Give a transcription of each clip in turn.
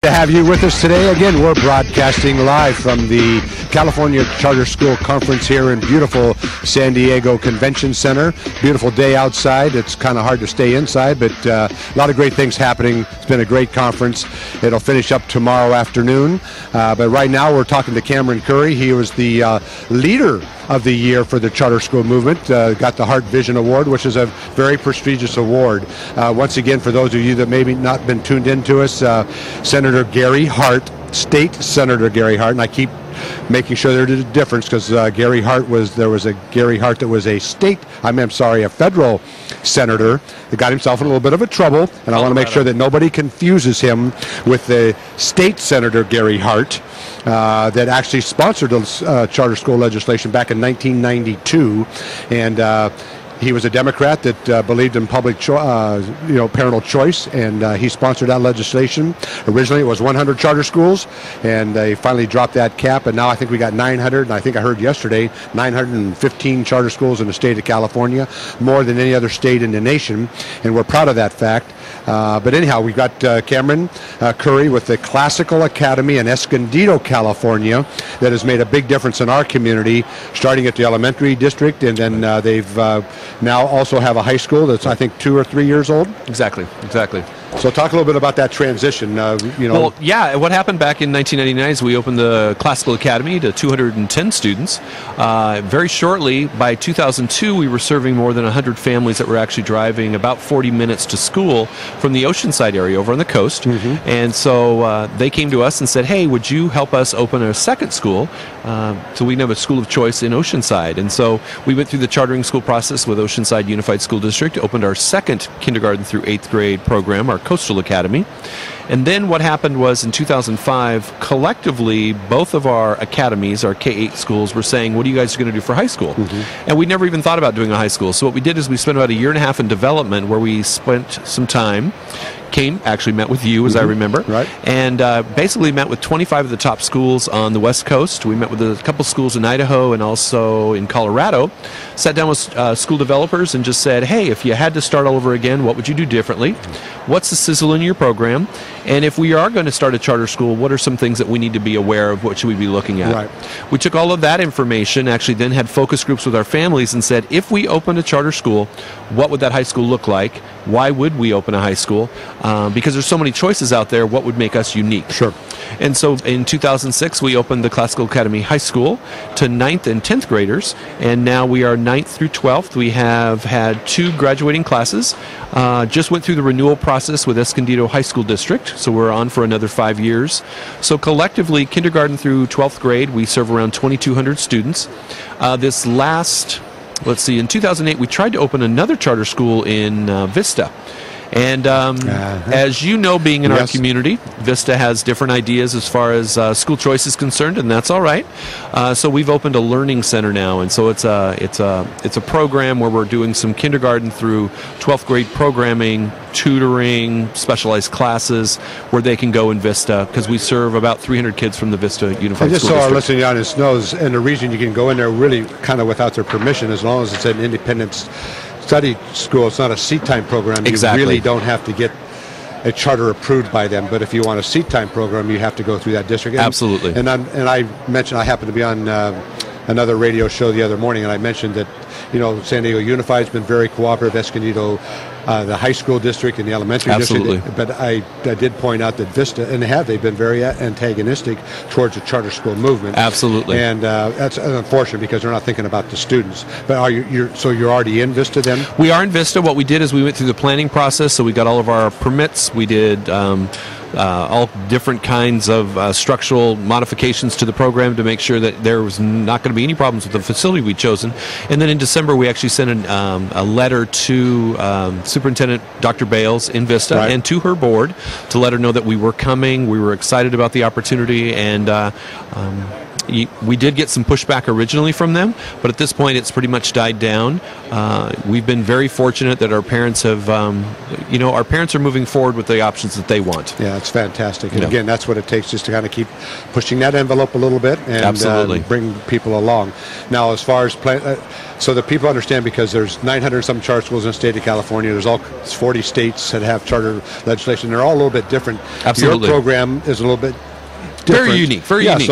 To have you with us today. Again, we're broadcasting live from the California Charter School Conference here in beautiful San Diego Convention Center. Beautiful day outside. It's kind of hard to stay inside, but a lot of great things happening. It's been a great conference. It'll finish up tomorrow afternoon. But right now we're talking to Cameron Curry. He was the leader of the year for the charter school movement, got the Hart Vision Award, which is a very prestigious award. Once again, for those of you that maybe not been tuned into us, Senator Gary Hart, State Senator Gary Hart, and I keep making sure there's a difference because Gary Hart there was a Gary Hart that was a federal senator that got himself in a little bit of a trouble, and I want to make sure that nobody confuses him with the state senator Gary Hart that actually sponsored the charter school legislation back in 1992, and he was a Democrat that believed in parental choice, and he sponsored that legislation. Originally, it was 100 charter schools, and they finally dropped that cap, and now I think we got 900, and I think I heard yesterday, 915 charter schools in the state of California, more than any other state in the nation, and we're proud of that fact. But anyhow, we've got Cameron Curry with the Classical Academy in Escondido, California, that has made a big difference in our community, starting at the elementary district, and then they've now also have a high school that's, I think, 2 or 3 years old. Exactly. So talk a little bit about that transition. Well, yeah, what happened back in 1999 is we opened the Classical Academy to 210 students. Very shortly, by 2002, we were serving more than 100 families that were actually driving about 40 minutes to school from the Oceanside area over on the coast. Mm-hmm. And so they came to us and said, hey, would you help us open a second school so we can have a school of choice in Oceanside? And so we went through the chartering school process with Oceanside Unified School District, opened our second kindergarten through 8th grade program, our Coastal Academy. And then what happened was in 2005, collectively, both of our academies, our K-8 schools, were saying, what are you guys going to do for high school? Mm-hmm. And we never even thought about doing a high school. So what we did is we spent about 1.5 years in development where we spent some time, actually met with you, as I remember, right, and basically met with 25 of the top schools on the West Coast. We met with a couple schools in Idaho and also in Colorado, sat down with school developers and just said, hey, if you had to start all over again, what would you do differently? What's the sizzle in your program? And if we are going to start a charter school, what are some things that we need to be aware of? What should we be looking at? Right. We took all of that information, actually then had focus groups with our families and said, if we opened a charter school, what would that high school look like? Why would we open a high school? Because there's so many choices out there, what would make us unique? Sure. And so in 2006, we opened the Classical Academy High School to 9th and 10th graders, and now we are 9th through 12th. We have had 2 graduating classes. Just went through the renewal process with Escondido High School District, so we're on for another 5 years. So collectively, kindergarten through 12th grade, we serve around 2,200 students. In 2008, we tried to open another charter school in Vista. And as you know, being in our community, Vista has different ideas as far as school choice is concerned, and that's all right. So we've opened a learning center now, and so it's a program where we're doing some kindergarten through 12th grade programming, tutoring, specialized classes where they can go in Vista, because we serve about 300 kids from the Vista Unified School District. Just so our listening audience knows, and the reason you can go in there really kind of without their permission, as long as it's an independent study school, it's not a seat time program. Exactly. You really don't have to get a charter approved by them, but if you want a seat time program, you have to go through that district. Absolutely. And I mentioned I happened to be on another radio show the other morning, and I mentioned that San Diego Unified has been very cooperative. Escondido, the high school district and the elementary Absolutely. district. But I did point out that Vista, and they've been very antagonistic towards the charter school movement. Absolutely. And that's unfortunate because they're not thinking about the students. But you're already in Vista then? We are in Vista. What we did is we went through the planning process, so we got all of our permits. We did all different kinds of structural modifications to the program to make sure that there was not going to be any problems with the facility we'd chosen. And then in December, we actually sent a letter to Superintendent Dr. Bales in Vista and to her board to let her know that we were coming, we were excited about the opportunity, and we did get some pushback originally from them, but at this point it's pretty much died down. We've been very fortunate that our parents have, our parents are moving forward with the options that they want. Yeah, it's fantastic. And again, that's what it takes, just to kind of keep pushing that envelope a little bit and bring people along. Now, as far as so that people understand, because there's 900 some charter schools in the state of California, there's all 40 states that have charter legislation. They're all a little bit different. Absolutely. Your program is a little bit different. Very unique, very unique.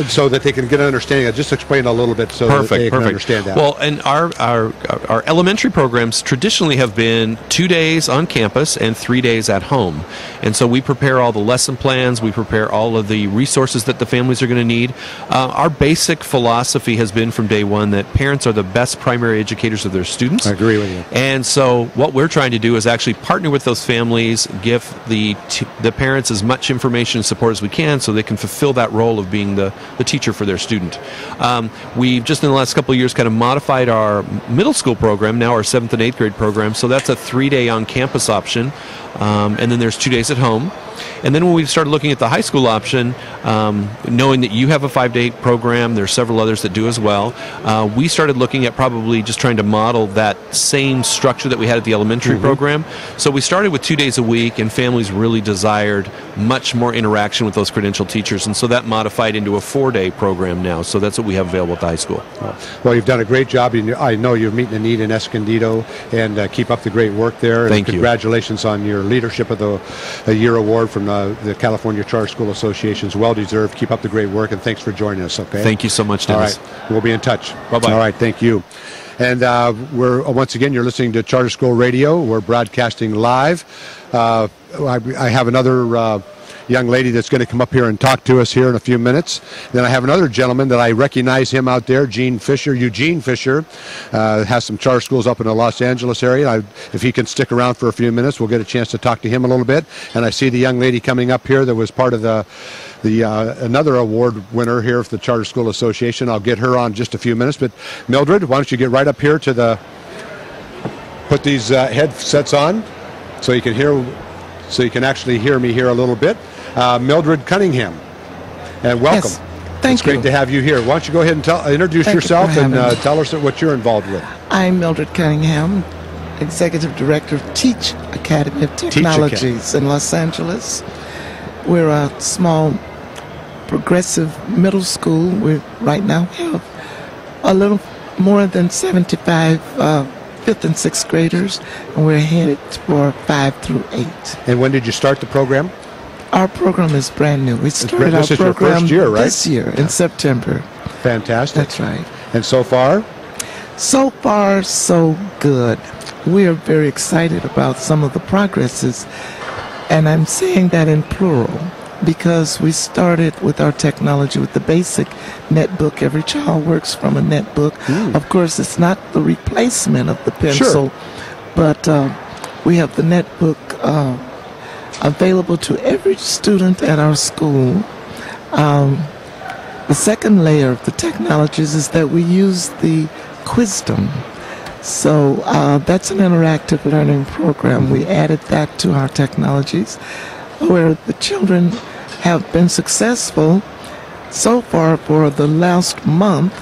So that they can get an understanding. Just explain a little bit so that they can understand that. Well, and our elementary programs traditionally have been 2 days on campus and 3 days at home. And so we prepare all the lesson plans, we prepare all of the resources that the families are going to need. Our basic philosophy has been from day one that parents are the best primary educators of their students. I agree with you. And so what we're trying to do is actually partner with those families, give the parents as much information and support as we can so they can fulfill that role of being the teacher for their student. We've just in the last couple of years kind of modified our middle school program, now our 7th and 8th grade program, so that's a 3-day on-campus option, and then there's 2 days at home. And then when we started looking at the high school option, knowing that you have a 5-day program, there's several others that do as well, we started looking at probably just trying to model that same structure that we had at the elementary program. So we started with 2 days a week, and families really desired much more interaction with those credentialed teachers, and so that modified into a 4-day program now. So that's what we have available at the high school. Well, you've done a great job. I know you're meeting the need in Escondido, and keep up the great work there. And Thank you. Congratulations on your leadership of the Year Award from the California Charter School Association's well-deserved. Keep up the great work, and thanks for joining us, okay? Thank you so much, Dennis. All right. We'll be in touch. Bye-bye. All right. Thank you. And we're once again, you're listening to Charter School Radio. We're broadcasting live. I have another young lady that's going to come up here and talk to us here in a few minutes. Then I have another gentleman that I recognize him out there, Eugene Fisher, has some charter schools up in the Los Angeles area. If he can stick around for a few minutes, we'll get a chance to talk to him a little bit. And I see the young lady coming up here that was part of another award winner here for the Charter School Association. I'll get her on just a few minutes. But Mildred, why don't you get right up here put these headsets on so you can actually hear me here a little bit. Mildred Cunningham, and welcome. Yes, thank you. It's great to have you here. Why don't you go ahead and introduce yourself and tell us what you're involved with. I'm Mildred Cunningham, Executive Director of Teach Academy of Technologies in Los Angeles. We're a small, progressive middle school. We right now have a little more than 75 5th and 6th graders, and we're headed for 5 through 8. And when did you start the program? Our program is brand new. We started our program your first year, right? This year in September. Fantastic. That's right. And so far? So far, so good. We are very excited about some of the progresses, and I'm saying that in plural because we started with our technology with the basic netbook. Every child works from a netbook. Of course, it's not the replacement of the pencil, but we have the netbook available to every student at our school. The second layer of the technologies is that we use the Quizdom. So that's an interactive learning program. We added that to our technologies where the children have been successful so far for the last month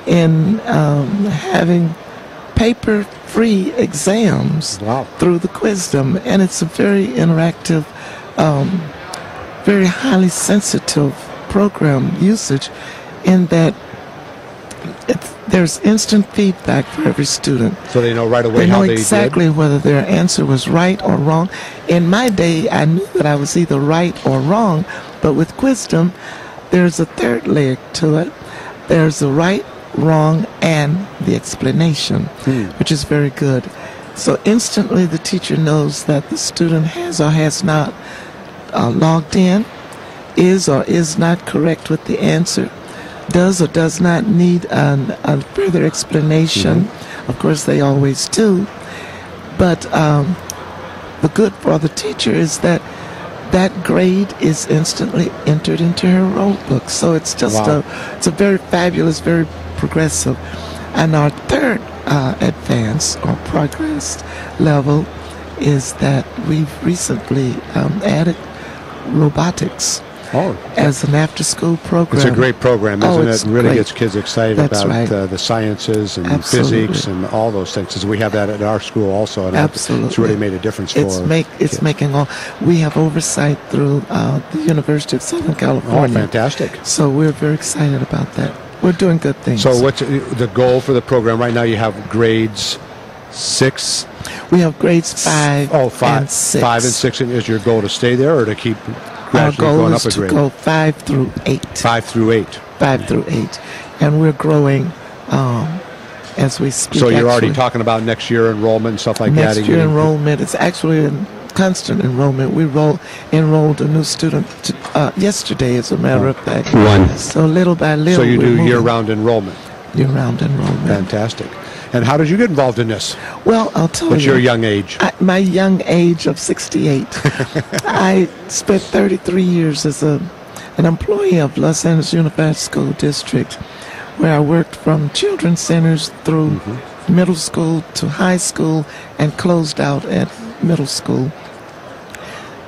in having paper-free exams through the Quizdom, and it's a very interactive, very highly sensitive program usage in that there's instant feedback for every student. So they know right away how they did? They know exactly whether their answer was right or wrong. In my day, I knew that I was either right or wrong, but with Quizdom, there's a third leg to it. There's the right, wrong, and the explanation, which is very good. So instantly the teacher knows that the student has or has not logged in, is or is not correct with the answer, does or does not need a further explanation. Of course, they always do. But the good for the teacher is that that grade is instantly entered into her roll book. So it's just it's a very fabulous, very progressive. And our third advance or progress level is that we've recently added robotics. as an after-school program. It's a great program, isn't it? It really great. gets kids excited That's about right. the sciences and Absolutely. physics and all those things. 'Cause we have that at our school also, and Absolutely. it's really made a difference It's for kids. Making all. We have oversight through the University of Southern California. Oh, fantastic. So we're very excited about that. We're doing good things. So what's the goal for the program? Right now you have grades 6? We have grades 5 and 6. 5 and 6, and is your goal to stay there or to keep Our gradually goal going is up a to grade? go 5 through 8. 5 through 8. 5 through 8. And we're growing as we speak. So you're already actually. talking about next year enrollment and stuff like that? Next year enrollment is actually in constant enrollment. We enrolled a new student yesterday, as a matter of fact. So little by little. So you we're do moving. year-round enrollment? Year-round enrollment. Fantastic. And how did you get involved in this? Well, I'll tell you. What's your young age? My young age of 68. I spent 33 years as an employee of Los Angeles Unified School District, where I worked from children's centers through middle school to high school and closed out at middle school.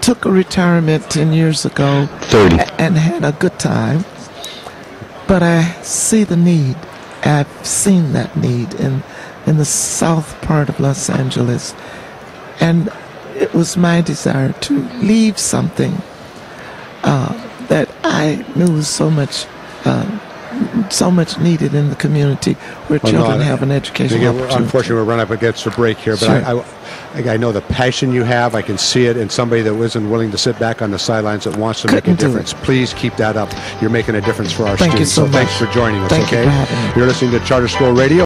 Took a retirement 10 years ago 30. And had a good time. But I see the need. I've seen that need in the south part of Los Angeles. And it was my desire to leave something that I knew was so much needed in the community where children have an educational opportunity. Unfortunately, we're running up against a break here, but Sure. I know the passion you have. I can see it in somebody that isn't willing to sit back on the sidelines that wants to make a Couldn't do difference. Please keep that up. You're making a difference for our Thank you students. so much. Thanks for joining us. Thank you Okay, for having me. You're listening to Charter School Radio.